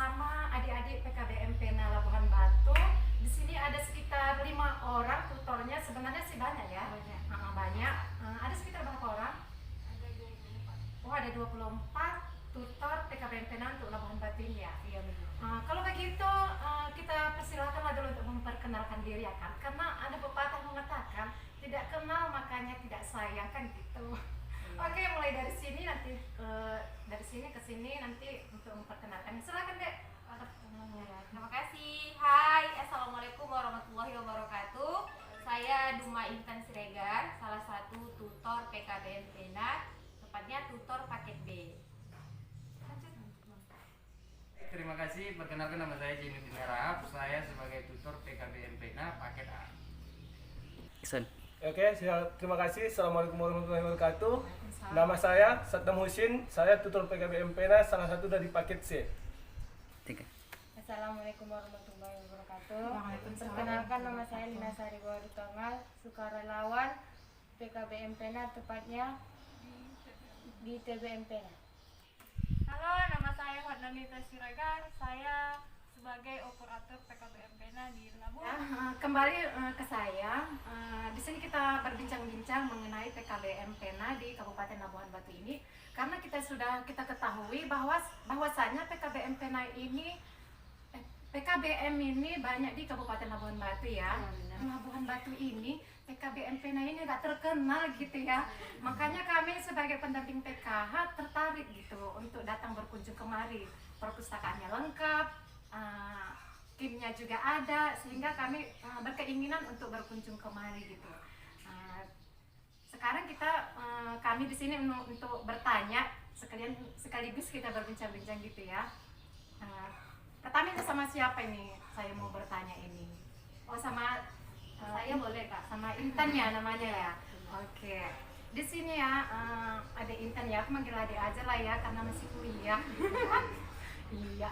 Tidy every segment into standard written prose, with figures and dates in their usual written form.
bersama adik-adik PKBM Pena Labuhan Batu. Di sini ada sekitar 5 orang tutornya, sebenarnya sih banyak ya. Banyak. Ada sekitar berapa orang? Ada 24. Oh, ada 24 tutor PKBM Pena untuk Labuhan Batu ini ya. Iya benar. Kalau begitu kita persilakanlah dulu untuk memperkenalkan diri ya kan, karena ada pepatah mengatakan tidak kenal makanya tidak sayang kan gitu. Oke, mulai dari sini nanti dari sini ke sini nanti untuk memperkenalkan. Silakan Dek. Terima kasih. Hai, assalamualaikum warahmatullahi wabarakatuh. Saya Duma Intan Siregar, salah satu tutor PKBM Pena, tepatnya tutor paket B. Lanjut. Terima kasih, perkenalkan nama saya Jainuddin Arab. Saya sebagai tutor PKBM Pena paket A. Oke, terima kasih. Assalamualaikum warahmatullahi wabarakatuh. Nama saya Saddam Husin. Saya tutor PKBM Pena, salah satu dari paket C. Assalamualaikum warahmatullahi wabarakatuh. Waalaikumsalam. Perkenalkan nama saya Lina Sari Bawarutongal, sukarelawan PKBM Pena, tepatnya di TBM Pena. Halo, nama saya Fadlanita Siregar. Saya sebagai operator PKBM Pena di Labuhan. Kembali ke saya. Di sini kita berbincang-bincang mengenai PKBM Pena di Kabupaten Labuhan Batu ini, karena kita ketahui bahwasanya PKBM ini banyak di Kabupaten Labuhan Batu ya. Labuhan Batu ini PKBM Pena ini nggak terkenal gitu ya. Makanya kami sebagai pendamping PKH tertarik gitu untuk datang berkunjung kemari. Perpustakaannya lengkap, timnya juga ada, sehingga kami berkeinginan untuk berkunjung kemari gitu. Sekarang kami di sini untuk bertanya sekaligus kita berbincang-bincang gitu ya. Pertama ini sama siapa ini? Saya mau bertanya ini. Oh, sama Saya boleh, Kak? sama Intan ya namanya ya. Oke. Di sini ya ada Intan ya. Aku manggil adik aja lah ya karena masih kuliah. Iya.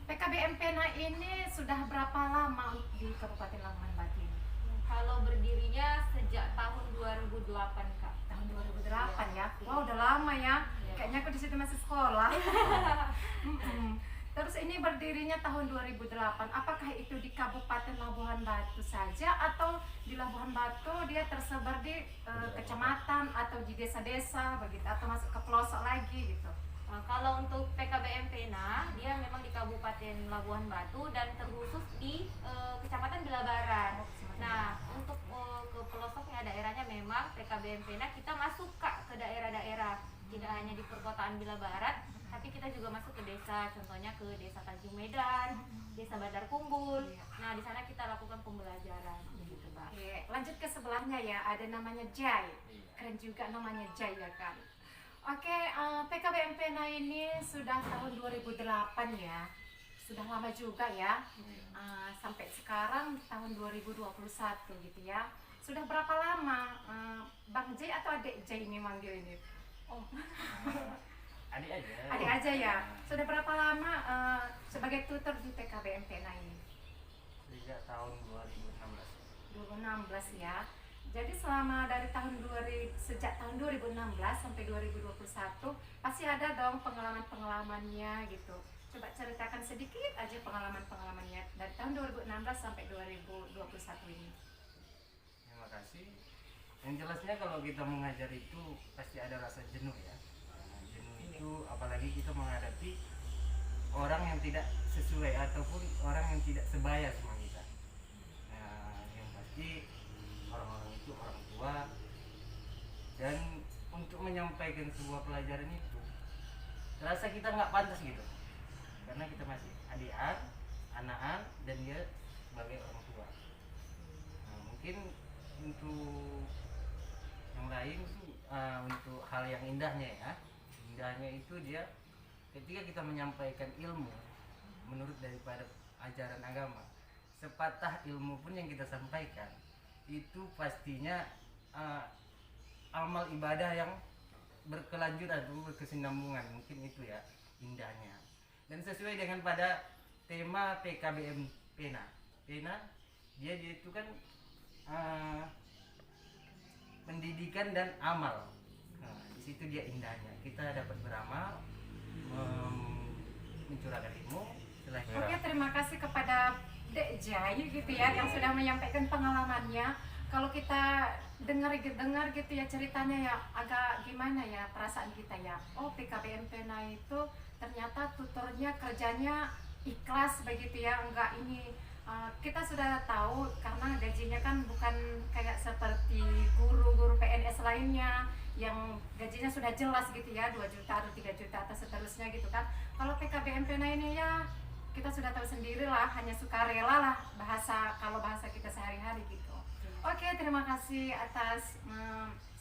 PKBM Pena ini sudah berapa lama di Kabupaten Labuhan Batu ini? Kalau berdirinya sejak tahun 2008, Kak. Tahun 2008 ya. Wah, udah lama ya. Kayaknya aku di situ masih sekolah. Terus ini berdirinya tahun 2008. Apakah itu di Kabupaten Labuhan Batu saja atau di Labuhan Batu dia tersebar di kecamatan atau di desa-desa begitu atau masuk ke pelosok lagi gitu? Kalau untuk PKBM Pena, dia memang di Kabupaten Labuhan Batu dan terkhusus di Kecamatan Bilabaran. Nah, untuk ke pelosoknya daerahnya memang PKBM Pena kita masuk, Kak, ke daerah-daerah. Tidak hanya di perkotaan Bilabaran, tapi kita juga masuk ke desa, contohnya ke Desa Tanjung Medan, Desa Bandar Kumbul. Nah, di sana kita lakukan pembelajaran, begitu, Pak. Oke, lanjut ke sebelahnya ya, ada namanya Jai. Keren juga namanya Jai ya kan. Oke, PKBM Pena ini sudah tahun 2008 ya. Sudah lama juga ya. Sampai sekarang tahun 2021 gitu ya. Sudah berapa lama Bang Jai atau Adik Jai ini manggil ini? Oh. Adik aja. Adik aja ya. Sudah berapa lama sebagai tutor di PKBM Pena ini? Sejak tahun 2016. 2016 ya. Jadi sejak tahun 2016 sampai 2021 pasti ada dong pengalaman-pengalamannya gitu. Coba ceritakan sedikit aja pengalaman-pengalamannya dari tahun 2016 sampai 2021 ini. Terima kasih. Yang jelasnya kalau kita mengajar itu pasti ada rasa jenuh ya. Jenuh itu apalagi kita menghadapi orang yang tidak sesuai ataupun orang yang tidak sebaya sama kita. Nah, yang pasti orang-orang itu orang tua, dan untuk menyampaikan sebuah pelajaran itu terasa kita nggak pantas gitu, karena kita masih anak-an dan dia sebagai orang tua. Nah, mungkin untuk yang lain tuh untuk hal yang indahnya itu dia ketika kita menyampaikan ilmu menurut daripada ajaran agama, sepatah ilmu pun yang kita sampaikan itu pastinya amal ibadah yang berkelanjutan, berkesinambungan, mungkin itu ya indahnya. Dan sesuai dengan pada tema PKBM Pena dia itu kan pendidikan dan amal. Nah, di situ dia indahnya kita dapat beramal, untuk mencurahkan ilmu. Silahkan. Oke, terima kasih kepada Dek Jai gitu ya yang sudah menyampaikan pengalamannya. Kalau kita dengar gitu ya ceritanya ya agak gimana ya perasaan kita ya. Oh, PKBM Pena itu ternyata tutornya kerjanya ikhlas begitu ya. Enggak ini kita sudah tahu karena gajinya kan bukan kayak seperti guru-guru PNS lainnya yang gajinya sudah jelas gitu ya, 2 juta atau 3 juta atau seterusnya gitu kan. Kalau PKBM Pena ini ya kita sudah tahu sendiri lah, hanya sukarela lah kalau bahasa kita sehari-hari gitu. Oke, terima kasih atas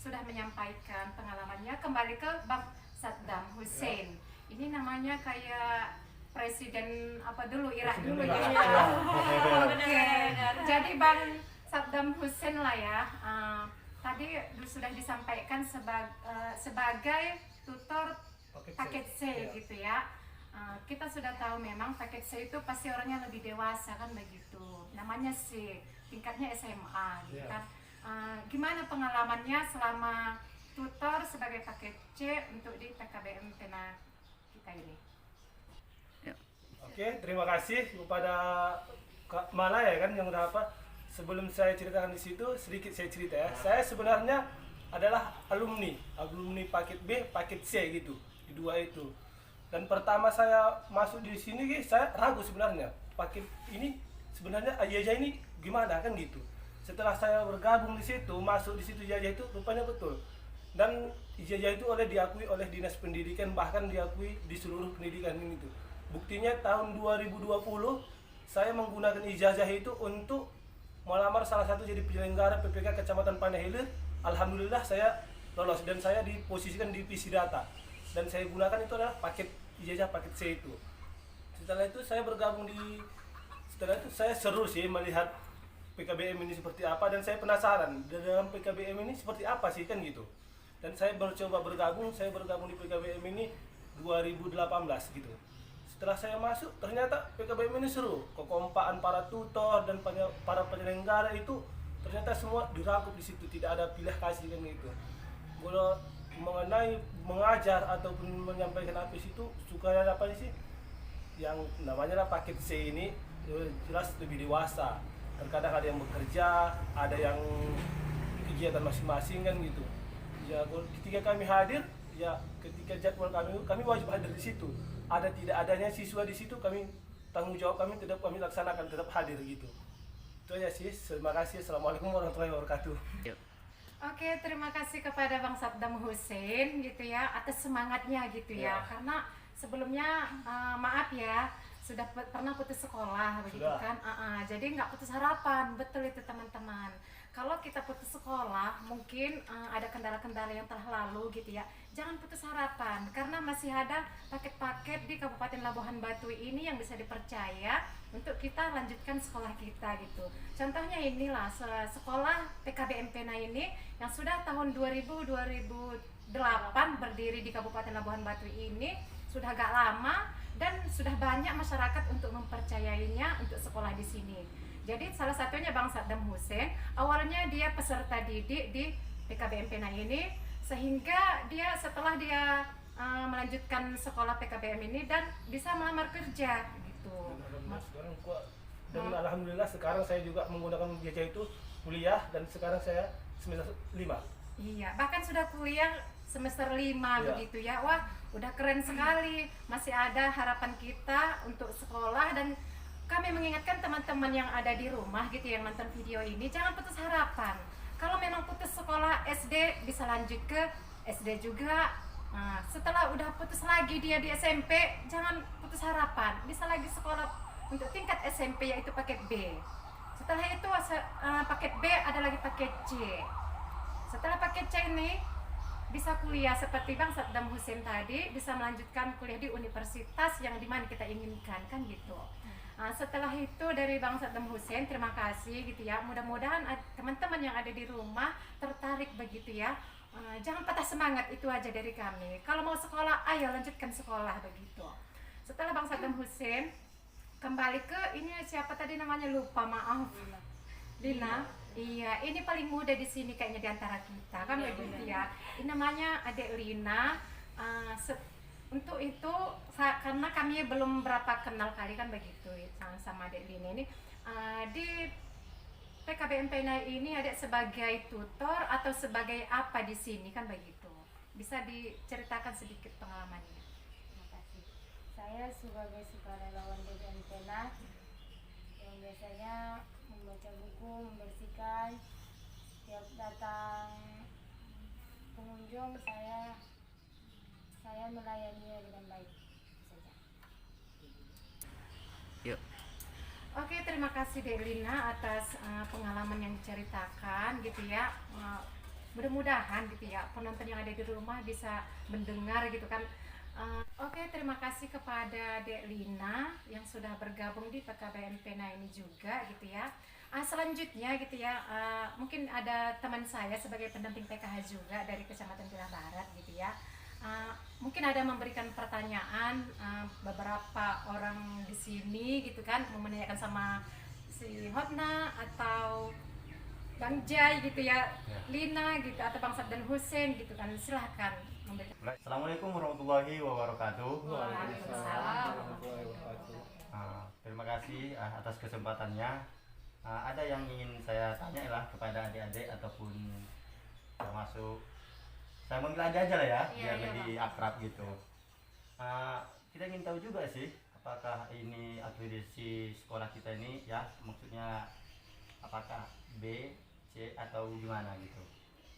sudah menyampaikan pengalamannya. Kembali ke Bang Saddam Hussein. Ini namanya kayak presiden apa dulu, Irak dulu ya. Oke, jadi Bang Saddam Hussein lah ya. Tadi sudah disampaikan sebagai tutor paket C gitu ya. Kita sudah tahu memang paket C itu pasti orangnya lebih dewasa kan begitu. Namanya C, tingkatnya SMA gitu kan. Gimana pengalamannya selama tutor sebagai paket C untuk di PKBM Pena kita ini? Oke, terima kasih kepada Kak Mala ya kan yang udah apa. Sebelum saya ceritakan di situ, sedikit saya cerita ya. Saya sebenarnya adalah alumni paket B, paket C gitu, di dua itu. Dan pertama saya masuk di sini, saya ragu sebenarnya paket ini sebenarnya ijazah ini gimana kan gitu. Setelah saya bergabung di situ, masuk di situ ijazah itu rupanya betul. Dan ijazah itu diakui oleh Dinas Pendidikan, bahkan diakui di seluruh pendidikan ini tuh. Buktinya tahun 2020 saya menggunakan ijazah itu untuk melamar salah satu jadi penyelenggara PPK Kecamatan Panahele. Alhamdulillah saya lolos dan saya diposisikan di divisi data. Dan saya gunakan itu adalah ijazah paket C itu. Setelah itu saya seru sih melihat PKBM ini seperti apa, dan saya penasaran dalam PKBM ini seperti apa sih kan gitu. Dan saya bergabung di PKBM ini 2018 gitu. Setelah saya masuk, ternyata PKBM ini seru. Kekompakan para tutor dan para penyelenggara itu ternyata semua dirangkup di situ, tidak ada pilih kasih kan gitu. Kalau mengenai mengajar ataupun menyampaikan apa itu sukanya apa sih? Yang namanya paket C ini jelas lebih dewasa. Terkadang ada yang bekerja, ada yang kegiatan masing-masing kan gitu. Ya ketika kami hadir, ya ketika jadwal kami wajib hadir di situ. Ada tidak adanya siswa di situ, kami tanggung jawab kami kami laksanakan, tetap hadir gitu. Itu aja sih. Terima kasih. Assalamualaikum warahmatullahi wabarakatuh. Oke, terima kasih kepada Bang Saddam Hussein gitu ya atas semangatnya gitu ya. Karena sebelumnya maaf ya sudah pernah putus sekolah begitu kan. Jadi nggak putus harapan, betul itu teman-teman. Kalau kita putus sekolah mungkin ada kendala-kendala yang telah lalu gitu ya. Jangan putus harapan karena masih ada paket-paket di Kabupaten Labuhan Batu ini yang bisa dipercaya untuk kita lanjutkan sekolah kita gitu. Contohnya inilah sekolah PKBM Pena ini yang sudah tahun 2008 berdiri di Kabupaten Labuhan Batu ini sudah agak lama dan sudah banyak masyarakat untuk mempercayainya untuk sekolah di sini. Jadi salah satunya Bang Saddam Hussein, awalnya dia peserta didik di PKBM Pena ini, sehingga dia setelah dia melanjutkan sekolah PKBM ini dan bisa melamar kerja gitu. Alhamdulillah sekarang saya juga menggunakan ijazah itu kuliah, dan sekarang saya semester 5. Iya, bahkan sudah kuliah semester 5 begitu ya. Wah, udah keren sekali. Masih ada harapan kita untuk sekolah, dan kami mengingatkan teman-teman yang ada di rumah gitu yang nonton video ini, jangan putus harapan. Kalau memang putus sekolah SD bisa lanjut ke SD juga. Nah, setelah udah putus lagi dia di SMP, jangan putus harapan. Bisa lagi sekolah untuk tingkat SMP yaitu paket B. Setelah itu paket B ada lagi paket C. Setelah paket C ini bisa kuliah seperti Bang Saddam Hussein tadi, bisa melanjutkan kuliah di universitas yang dimana kita inginkan kan gitu. Setelah itu dari Bang Saddam Hussein, terima kasih gitu ya. Mudah-mudahan teman-teman yang ada di rumah tertarik begitu ya. Jangan patah semangat, itu aja dari kami. Kalau mau sekolah, ayo lanjutkan sekolah begitu. Setelah Bang Saddam Hussein, kembali ke ini siapa tadi namanya, lupa, maaf. Lina. Iya, ini paling muda di sini kayaknya di antara kita kan begitu ya. Ini namanya Adek Lina. Untuk itu karena kami belum berapa kenal kali kan begitu sama Dek Lina ini, di PKBM Pena ini ada sebagai tutor atau sebagai apa di sini kan begitu. Bisa diceritakan sedikit pengalamannya. Terima kasih. Saya sebagai sukarelawan TBM Pena yang biasanya membaca buku, membersihkan, tiap datang pengunjung saya melayaninya dengan baik saja. Yuk. Oke, terima kasih Dek Lina atas pengalaman yang diceritakan gitu ya. Mudah-mudahan gitu ya penonton yang ada di rumah bisa mendengar gitu kan. Oke, terima kasih kepada Dek Lina yang sudah bergabung di PKBM Pena ini juga gitu ya. Selanjutnya gitu ya, mungkin ada teman saya sebagai pendamping PKH juga dari Kecamatan Pilah Barat gitu ya. Mungkin ada memberikan pertanyaan beberapa orang di sini gitu kan, mau menanyakan sama si Hotna atau Bang Jai gitu ya, Lina gitu atau Bang Sabdan Hussein gitu kan, silahkan memberikan. Assalamualaikum warahmatullahi wabarakatuh. Waalaikumsalam. Terima kasih atas kesempatannya. Ada yang ingin saya tanya lah kepada adik-adik ataupun termasuk saya manggil aja lah ya, biar lebih akrab gitu. Kita ingin tahu juga sih, apakah ini akreditasi sekolah kita ini ya, maksudnya apakah B, C atau gimana gitu.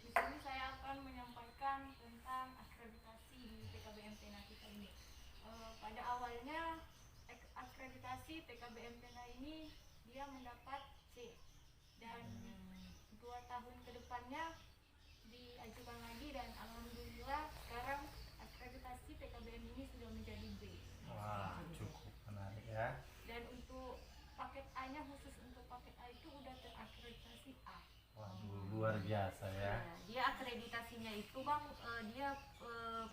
Di sini saya akan menyampaikan tentang akreditasi di PKBM Pena kita ini. Pada awalnya akreditasi PKBM Pena ini dia mendapat C, dan 2 tahun ke depannya diajukan lagi, dan alhamdulillah sekarang akreditasi PKBM ini sudah menjadi B. Wah, cukup menarik ya. Dan untuk paket A-nya, khusus untuk paket A itu udah terakreditasi A. Waduh, luar biasa ya. Dia akreditasinya itu Bang, dia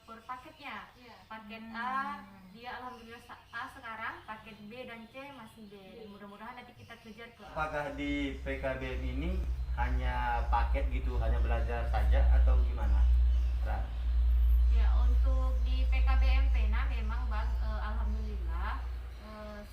per paketnya. Paket A dia alhamdulillah A sekarang, paket B dan C masih B. Dan mudah-mudahan nanti kita kejar ke A. Apakah di PKBM ini hanya paket gitu, hanya belajar saja atau gimana? Ya, untuk di PKBM Pena memang Bang, alhamdulillah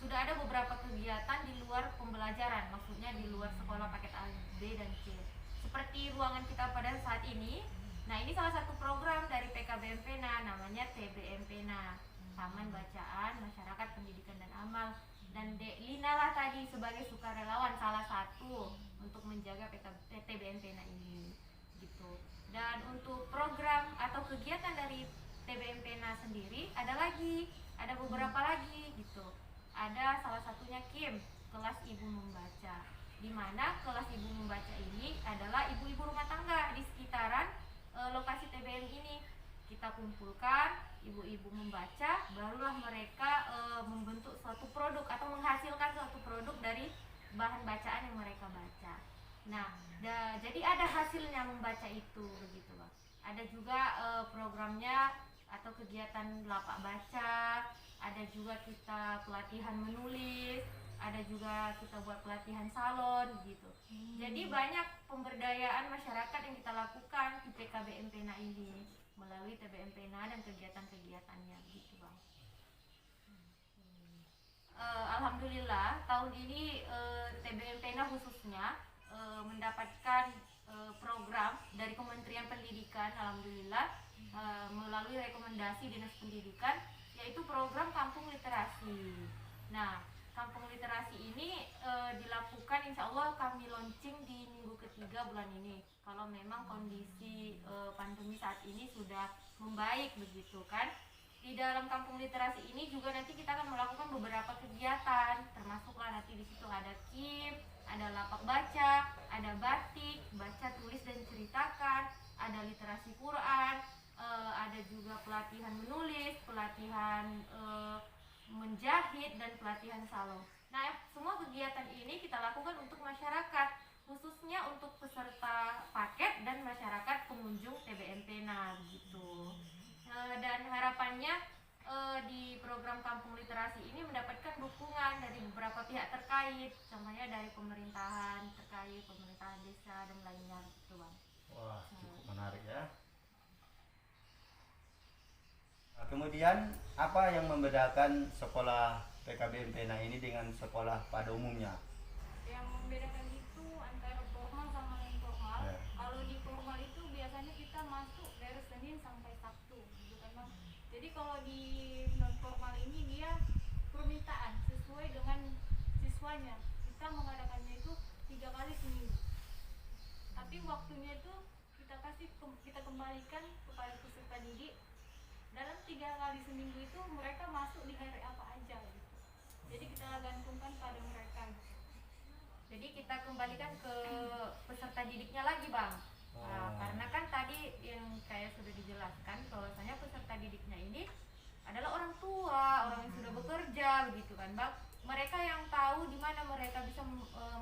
sudah ada beberapa kegiatan di luar pembelajaran, maksudnya di luar sekolah paket A, B dan C. Seperti ruangan kita pada saat ini. Nah, ini salah satu program dari PKBM Pena, namanya TBM Pena, Taman Bacaan Masyarakat Pendidikan dan Amal. Dan Dek Lina lah tadi sebagai sukarelawan salah satu untuk menjaga TBM Pena ini gitu. Dan untuk program atau kegiatan dari TBM Pena sendiri ada beberapa lagi gitu. Ada salah satunya KIM, kelas ibu membaca, di mana kelas ibu membaca ini adalah ibu-ibu rumah tangga di sekitaran lokasi TBM ini. Kita kumpulkan ibu-ibu membaca, barulah mereka membentuk suatu produk atau menghasilkan suatu produk dari bahan bacaan yang mereka baca. Nah, jadi ada hasilnya membaca itu begitu Bang. Ada juga programnya atau kegiatan lapak baca, ada juga kita pelatihan menulis, ada juga kita buat pelatihan salon gitu. Jadi banyak pemberdayaan masyarakat yang kita lakukan di PKBM Pena ini melalui TBM Pena dan kegiatan-kegiatannya gitu Bang. Alhamdulillah tahun ini TBM Pena khususnya mendapatkan program dari Kementerian Pendidikan, alhamdulillah melalui rekomendasi Dinas Pendidikan, yaitu program Kampung Literasi. Nah, Kampung Literasi ini dilakukan, insya Allah kami launching di minggu ketiga bulan ini. Kalau memang kondisi pandemi saat ini sudah membaik begitu kan. Di dalam Kampung Literasi ini juga nanti kita akan melakukan beberapa kegiatan, termasuklah nanti di situ ada KIM, ada lapak baca, ada batik, baca, tulis dan ceritakan, ada literasi Quran, ada juga pelatihan menulis, pelatihan menjahit dan pelatihan salon. Nah, semua kegiatan ini kita lakukan untuk masyarakat, khususnya untuk peserta paket dan masyarakat pengunjung TBM Pena gitu. Dan harapannya di program Kampung Literasi ini mendapatkan dukungan dari beberapa pihak terkait, contohnya dari pemerintahan terkait, pemerintahan desa dan lainnya gitu Bang. Wah, cukup menarik ya. kemudian apa yang membedakan sekolah PKBM Pena ini dengan sekolah pada umumnya? Yang membedakan itu antara formal sama non formal. Ya. Kalau di formal itu biasanya kita masuk dari Senin sampai Sabtu, gitu kan Bang. Jadi kalau di non formal ini dia permintaan sesuai dengan siswanya. Kita mengadakannya itu 3 kali seminggu. Tapi waktunya itu kita kembalikan kepada peserta didik. Dalam 3 kali seminggu itu mereka masuk di hari apa aja gitu. Jadi kita gantungkan pada mereka gitu. Jadi kita kembalikan ke peserta didiknya lagi Bang. Nah, karena kan tadi yang kayak sudah dijelaskan bahwasanya peserta didiknya ini adalah orang tua, orang yang sudah bekerja begitu kan Bang. Mereka yang tahu di mana mereka bisa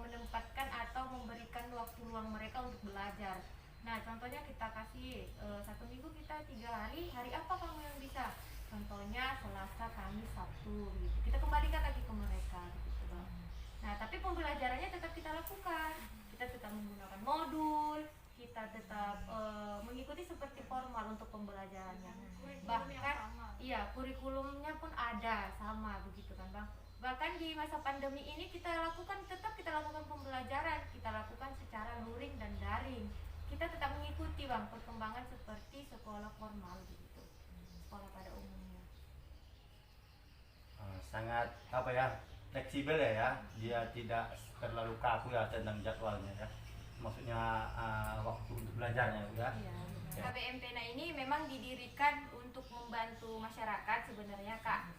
menempatkan atau memberikan waktu luang mereka untuk belajar. Nah, contohnya kita kasih 1 minggu kita 3 hari, hari apa kamu yang bisa? Contohnya Selasa, Kamis, Sabtu gitu. Kita kembalikan lagi ke mereka gitu Bang. Nah, tapi pembelajarannya tetap kita lakukan. Kita tetap menggunakan modul, kita tetap mengikuti seperti formal untuk pembelajarannya. Bahkan iya, kurikulumnya pun ada sama begitu kan Bang. Bahkan di masa pandemi ini tetap kita lakukan pembelajaran, kita lakukan secara luring dan daring. Kita tetap mengikuti Bang perkembangan seperti sekolah formal begitu. Sekolah pada umumnya. Sangat apa ya, fleksibel ya, dia tidak terlalu kaku ya tentang jadwalnya ya. Maksudnya waktu untuk belajarnya ya. Iya. KBM Pena ini memang didirikan untuk membantu masyarakat sebenarnya Kak.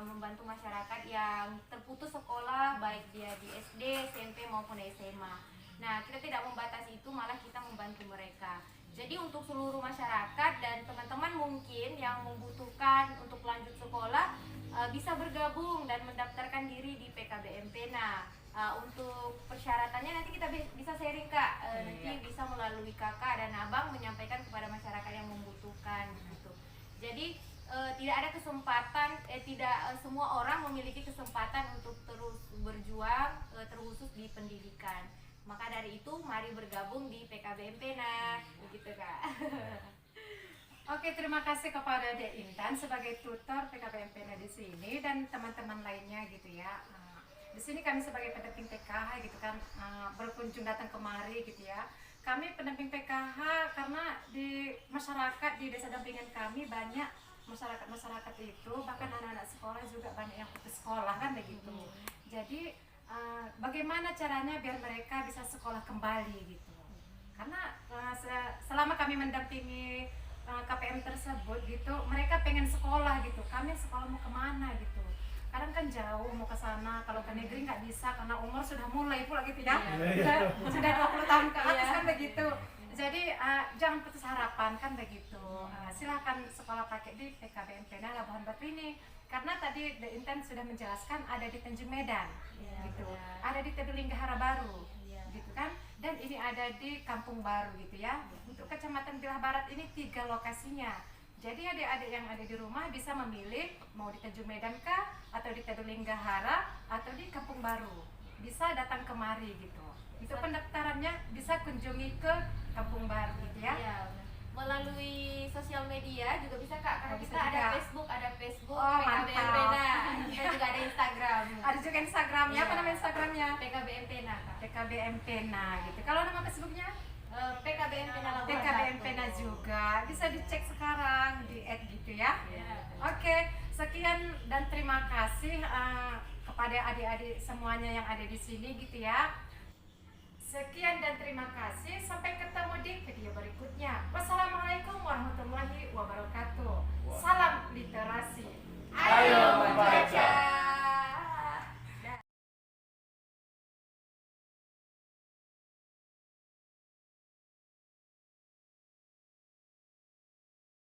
Membantu masyarakat yang terputus sekolah baik dia di SD, SMP maupun SMA. Nah, kita tidak membatasi itu, malah kita membantu mereka. Jadi untuk seluruh masyarakat dan teman-teman mungkin yang membutuhkan untuk lanjut sekolah bisa bergabung dan mendaftarkan diri di PKBM Pena. Untuk persyaratannya nanti kita bisa sharing Kak, nanti bisa melalui kakak dan abang menyampaikan kepada masyarakat yang membutuhkan gitu. Jadi tidak ada kesempatan, tidak semua orang memiliki kesempatan untuk terus berjuang terkhusus di pendidikan. Maka dari itu mari bergabung di PKBM Pena, begitu Kak. Oke, terima kasih kepada Dek Intan sebagai tutor PKBM Pena di sini dan teman-teman lainnya gitu ya. Di sini kami sebagai pendamping PKH gitu kan berkunjung datang kemari gitu ya. Kami pendamping PKH karena di masyarakat di desa dampingan kami banyak masyarakat itu, bahkan anak-anak sekolah juga banyak yang putus sekolah kan begitu. Jadi bagaimana caranya biar mereka bisa sekolah kembali gitu. Karena selama kami mendampingi KPM tersebut gitu, mereka pengen sekolah gitu. Kami sekolah mau kemana gitu. Kadang kan jauh mau ke sana, kalau ke negeri nggak bisa karena umur sudah mulai pula gitu ya. Sudah 20 tahun ke atas kan begitu. Jadi jangan putus harapan kan begitu. Silakan sekolah pakai di PKBM Pena Labuhan Batu ini. Karena tadi The Intan sudah menjelaskan ada di Tanjung Medan, gitu. Ada di Tedulinggahara Baru, gitu kan. Dan ini ada di Kampung Baru gitu ya. Untuk Kecamatan Bilah Barat ini 3 lokasinya. Jadi adik-adik yang ada di rumah bisa memilih mau di Tanjung Medan kah, atau di Tedulinggahara, atau di Kampung Baru. Bisa datang kemari gitu. Itu pendaftarannya bisa kunjungi ke Kampung Baru gitu ya. Iya, melalui sosial media juga bisa Kak, karena bisa kita juga. ada Facebook Oh, PKBM mantap. Pena. Kita juga ada Instagram. Ada juga Instagramnya, apa Iya. nama Instagramnya? PKBM Pena Kak. PKBM Pena gitu. Kalau nama Facebooknya? PKBM Pena Labuhan PKBM Batu. Pena juga. Bisa dicek sekarang di add gitu ya. Oke, sekian dan terima kasih kepada adik-adik semuanya yang ada di sini gitu ya. Sekian dan terima kasih. Sampai ketemu di video berikutnya. Wassalamualaikum warahmatullahi wabarakatuh. Salam literasi. Ayo membaca.